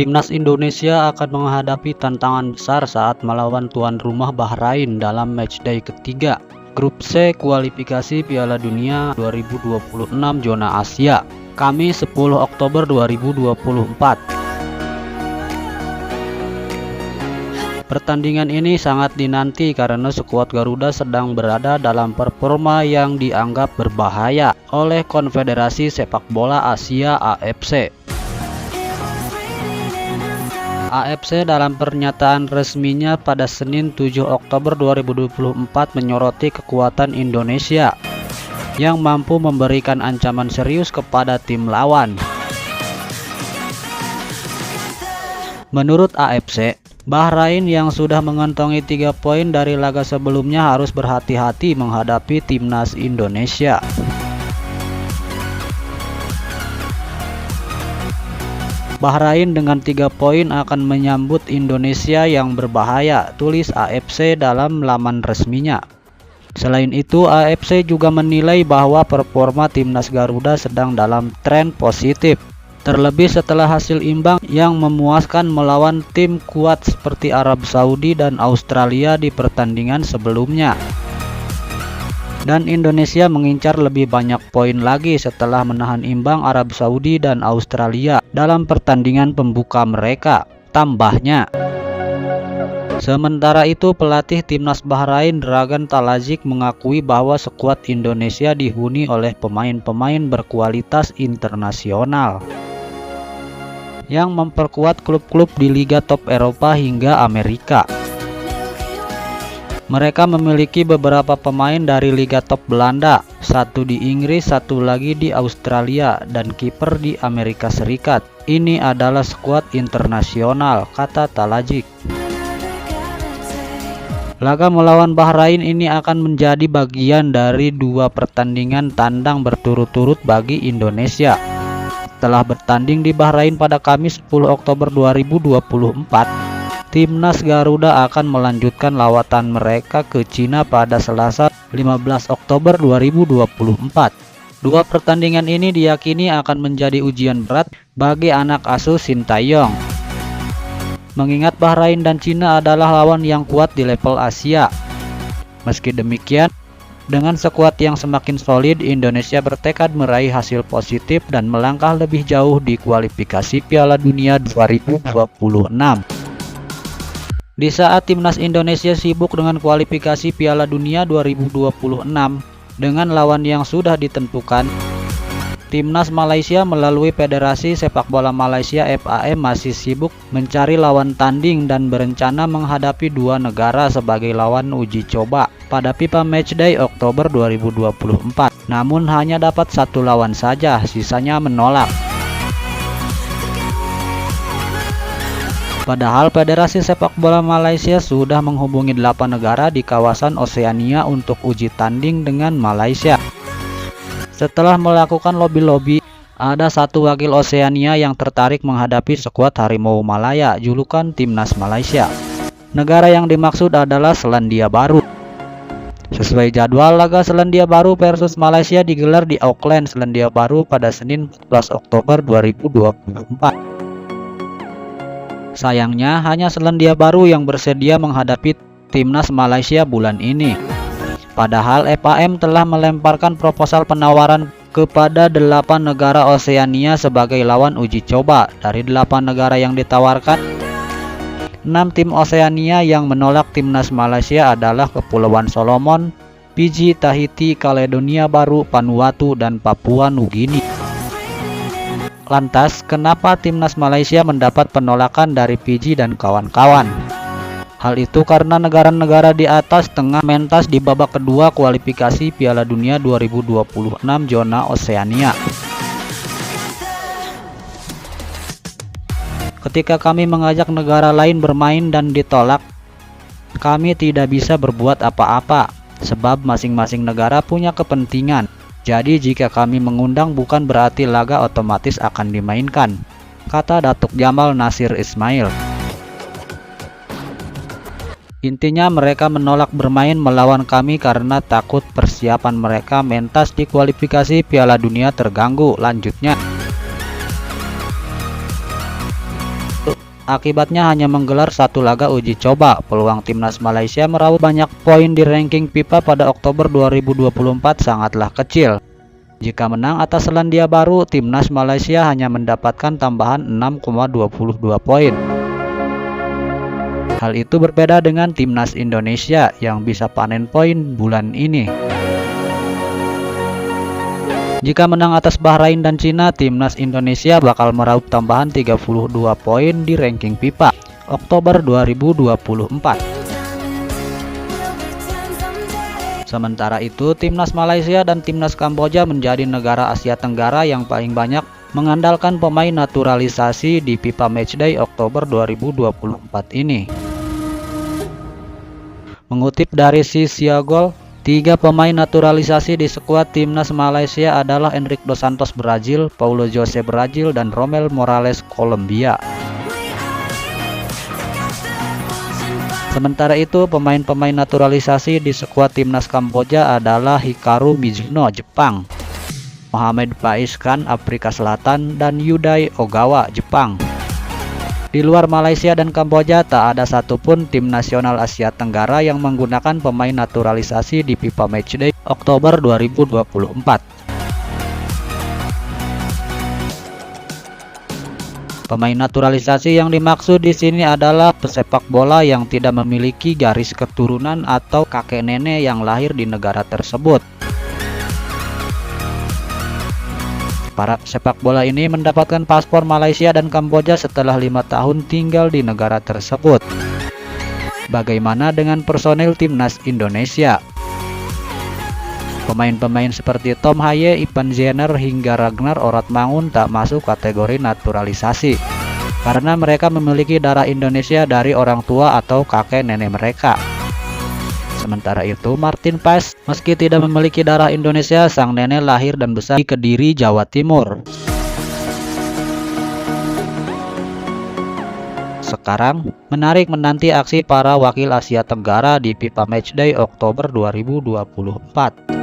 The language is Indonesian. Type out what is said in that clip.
Timnas Indonesia akan menghadapi tantangan besar saat melawan tuan rumah Bahrain dalam matchday ketiga Grup C kualifikasi Piala Dunia 2026 zona Asia, Kamis 10 Oktober 2024. Pertandingan ini sangat dinanti karena skuad Garuda sedang berada dalam performa yang dianggap berbahaya oleh Konfederasi Sepak Bola Asia (AFC). AFC dalam pernyataan resminya pada Senin 7 Oktober 2024 menyoroti kekuatan Indonesia yang mampu memberikan ancaman serius kepada tim lawan. Menurut AFC, Bahrain yang sudah mengantongi 3 poin dari laga sebelumnya harus berhati-hati menghadapi timnas Indonesia. Bahrain dengan 3 poin akan menyambut Indonesia yang berbahaya, tulis AFC dalam laman resminya. Selain itu, AFC juga menilai bahwa performa timnas Garuda sedang dalam tren positif, terlebih setelah hasil imbang yang memuaskan melawan tim kuat seperti Arab Saudi dan Australia di pertandingan sebelumnya. Dan Indonesia mengincar lebih banyak poin lagi setelah menahan imbang Arab Saudi dan Australia dalam pertandingan pembuka mereka, tambahnya. Sementara itu, pelatih timnas Bahrain Dragan Talajic mengakui bahwa skuad Indonesia dihuni oleh pemain-pemain berkualitas internasional yang memperkuat klub-klub di liga top Eropa hingga Amerika. Mereka memiliki beberapa pemain dari liga top Belanda, satu di Inggris, satu lagi di Australia, dan kiper di Amerika Serikat. Ini adalah skuad internasional, kata Talajic. Laga melawan Bahrain ini akan menjadi bagian dari 2 pertandingan tandang berturut-turut bagi Indonesia. Setelah bertanding di Bahrain pada Kamis 10 Oktober 2024, Timnas Garuda akan melanjutkan lawatan mereka ke Cina pada Selasa 15 Oktober 2024. 2 pertandingan ini diyakini akan menjadi ujian berat bagi anak asuh Sintayong, mengingat Bahrain dan Cina adalah lawan yang kuat di level Asia. Meski demikian, dengan skuad yang semakin solid, Indonesia bertekad meraih hasil positif dan melangkah lebih jauh di kualifikasi Piala Dunia 2026. Di saat timnas Indonesia sibuk dengan kualifikasi Piala Dunia 2026 dengan lawan yang sudah ditentukan, timnas Malaysia melalui Federasi Sepak Bola Malaysia (FAM) masih sibuk mencari lawan tanding dan berencana menghadapi 2 negara sebagai lawan uji coba pada FIFA Matchday Oktober 2024. Namun hanya dapat 1 lawan saja, sisanya menolak. Padahal Federasi Sepak Bola Malaysia sudah menghubungi 8 negara di kawasan Oseania untuk uji tanding dengan Malaysia. Setelah melakukan lobi-lobi, ada 1 wakil Oseania yang tertarik menghadapi skuad Harimau Malaya, julukan Timnas Malaysia. Negara yang dimaksud adalah Selandia Baru. Sesuai jadwal, laga Selandia Baru versus Malaysia digelar di Auckland, Selandia Baru pada Senin 14 Oktober 2024. Sayangnya, hanya Selandia Baru yang bersedia menghadapi timnas Malaysia bulan ini. Padahal FAM telah melemparkan proposal penawaran kepada 8 negara Oseania sebagai lawan uji coba. Dari 8 negara yang ditawarkan, 6 tim Oseania yang menolak timnas Malaysia adalah Kepulauan Solomon, Fiji, Tahiti, Kaledonia Baru, Vanuatu, dan Papua Nugini. Lantas, kenapa timnas Malaysia mendapat penolakan dari Fiji dan kawan-kawan? Hal itu karena negara-negara di atas tengah mentas di babak kedua kualifikasi Piala Dunia 2026 zona Oseania. Ketika kami mengajak negara lain bermain dan ditolak, kami tidak bisa berbuat apa-apa, sebab masing-masing negara punya kepentingan. Jadi jika kami mengundang bukan berarti laga otomatis akan dimainkan, kata Datuk Jamal Nasir Ismail. Intinya mereka menolak bermain melawan kami karena takut persiapan mereka mentas di kualifikasi Piala Dunia terganggu, lanjutnya. Akibatnya hanya menggelar satu laga uji coba. Peluang timnas Malaysia meraup banyak poin di ranking FIFA pada Oktober 2024 sangatlah kecil. Jika menang atas Selandia Baru, timnas Malaysia hanya mendapatkan tambahan 6,22 poin. Hal itu berbeda dengan timnas Indonesia yang bisa panen poin bulan ini. Jika menang atas Bahrain dan Cina, timnas Indonesia bakal meraup tambahan 32 poin di ranking FIFA Oktober 2024. Sementara itu, timnas Malaysia dan timnas Kamboja menjadi negara Asia Tenggara yang paling banyak mengandalkan pemain naturalisasi di FIFA Matchday Oktober 2024 ini. Mengutip dari Sisiagol, 3 pemain naturalisasi di skuad timnas Malaysia adalah Enrique Dos Santos Brazil, Paulo Jose Brazil, dan Romel Morales Kolombia. Sementara itu, pemain-pemain naturalisasi di skuad timnas Kamboja adalah Hikaru Mizuno, Jepang, Mohamed Faiz Khan, Afrika Selatan, dan Yudai Ogawa, Jepang. Di luar Malaysia dan Kamboja, tak ada satupun tim nasional Asia Tenggara yang menggunakan pemain naturalisasi di FIFA Matchday Oktober 2024. Pemain naturalisasi yang dimaksud di sini adalah pesepak bola yang tidak memiliki garis keturunan atau kakek nenek yang lahir di negara tersebut. Para sepak bola ini mendapatkan paspor Malaysia dan Kamboja setelah 5 tahun tinggal di negara tersebut. Bagaimana dengan personil timnas Indonesia? Pemain-pemain seperti Tom Haye, Ivan Jenner, hingga Ragnar Oratmangun tak masuk kategori naturalisasi karena mereka memiliki darah Indonesia dari orang tua atau kakek nenek mereka. Sementara itu, Martin Paes, meski tidak memiliki darah Indonesia, sang nenek lahir dan besar di Kediri, Jawa Timur. Sekarang, menarik menanti aksi para wakil Asia Tenggara di FIFA Matchday Oktober 2024.